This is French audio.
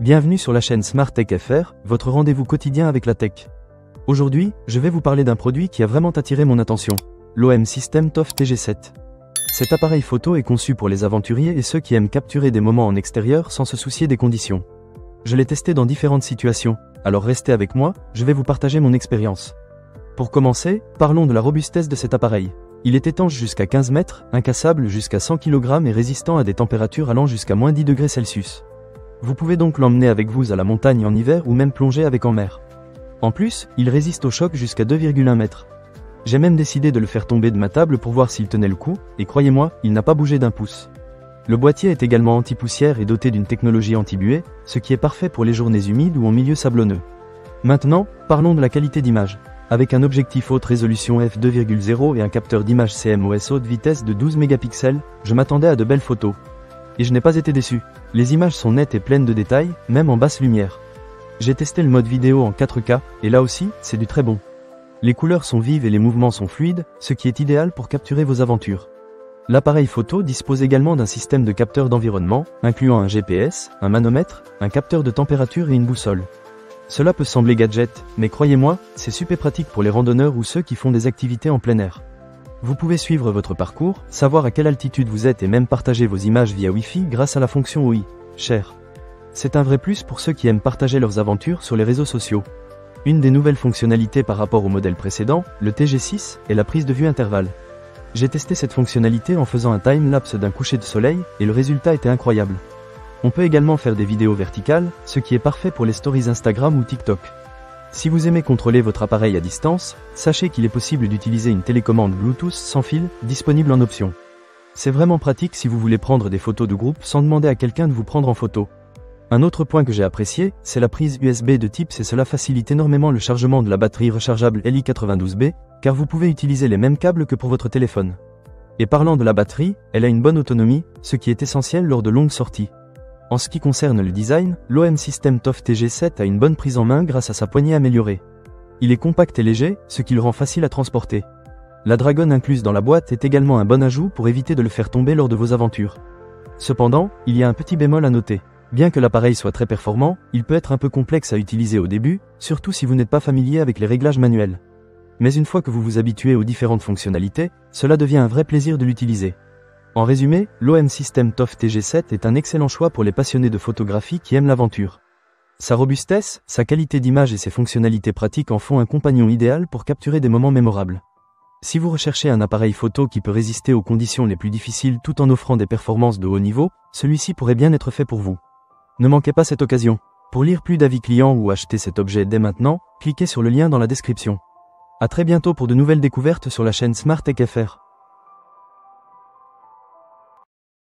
Bienvenue sur la chaîne Smart Tech FR, votre rendez-vous quotidien avec la tech. Aujourd'hui, je vais vous parler d'un produit qui a vraiment attiré mon attention, l'OM System TOF TG7. Cet appareil photo est conçu pour les aventuriers et ceux qui aiment capturer des moments en extérieur sans se soucier des conditions. Je l'ai testé dans différentes situations, alors restez avec moi, je vais vous partager mon expérience. Pour commencer, parlons de la robustesse de cet appareil. Il est étanche jusqu'à 15 mètres, incassable jusqu'à 100 kg et résistant à des températures allant jusqu'à -10 degrés Celsius. Vous pouvez donc l'emmener avec vous à la montagne en hiver ou même plonger avec en mer. En plus, il résiste au choc jusqu'à 2,1 mètres. J'ai même décidé de le faire tomber de ma table pour voir s'il tenait le coup, et croyez-moi, il n'a pas bougé d'un pouce. Le boîtier est également anti-poussière et doté d'une technologie anti-buée, ce qui est parfait pour les journées humides ou en milieu sablonneux. Maintenant, parlons de la qualité d'image. Avec un objectif haute résolution f2.0 et un capteur d'image CMOS haute vitesse de 12 mégapixels, je m'attendais à de belles photos. Et je n'ai pas été déçu. Les images sont nettes et pleines de détails, même en basse lumière. J'ai testé le mode vidéo en 4K, et là aussi, c'est du très bon. Les couleurs sont vives et les mouvements sont fluides, ce qui est idéal pour capturer vos aventures. L'appareil photo dispose également d'un système de capteur d'environnement, incluant un GPS, un manomètre, un capteur de température et une boussole. Cela peut sembler gadget, mais croyez-moi, c'est super pratique pour les randonneurs ou ceux qui font des activités en plein air. Vous pouvez suivre votre parcours, savoir à quelle altitude vous êtes et même partager vos images via Wi-Fi grâce à la fonction OI, Share. C'est un vrai plus pour ceux qui aiment partager leurs aventures sur les réseaux sociaux. Une des nouvelles fonctionnalités par rapport au modèle précédent, le TG6, est la prise de vue intervalle. J'ai testé cette fonctionnalité en faisant un time-lapse d'un coucher de soleil, et le résultat était incroyable. On peut également faire des vidéos verticales, ce qui est parfait pour les stories Instagram ou TikTok. Si vous aimez contrôler votre appareil à distance, sachez qu'il est possible d'utiliser une télécommande Bluetooth sans fil, disponible en option. C'est vraiment pratique si vous voulez prendre des photos de groupe sans demander à quelqu'un de vous prendre en photo. Un autre point que j'ai apprécié, c'est la prise USB de Type-C et cela facilite énormément le chargement de la batterie rechargeable Li92B, car vous pouvez utiliser les mêmes câbles que pour votre téléphone. Et parlant de la batterie, elle a une bonne autonomie, ce qui est essentiel lors de longues sorties. En ce qui concerne le design, l'OM System TOF TG7 a une bonne prise en main grâce à sa poignée améliorée. Il est compact et léger, ce qui le rend facile à transporter. La dragonne incluse dans la boîte est également un bon ajout pour éviter de le faire tomber lors de vos aventures. Cependant, il y a un petit bémol à noter. Bien que l'appareil soit très performant, il peut être un peu complexe à utiliser au début, surtout si vous n'êtes pas familier avec les réglages manuels. Mais une fois que vous vous habituez aux différentes fonctionnalités, cela devient un vrai plaisir de l'utiliser. En résumé, l'OM System TOF TG7 est un excellent choix pour les passionnés de photographie qui aiment l'aventure. Sa robustesse, sa qualité d'image et ses fonctionnalités pratiques en font un compagnon idéal pour capturer des moments mémorables. Si vous recherchez un appareil photo qui peut résister aux conditions les plus difficiles tout en offrant des performances de haut niveau, celui-ci pourrait bien être fait pour vous. Ne manquez pas cette occasion. Pour lire plus d'avis clients ou acheter cet objet dès maintenant, cliquez sur le lien dans la description. À très bientôt pour de nouvelles découvertes sur la chaîne Smart Tech FR.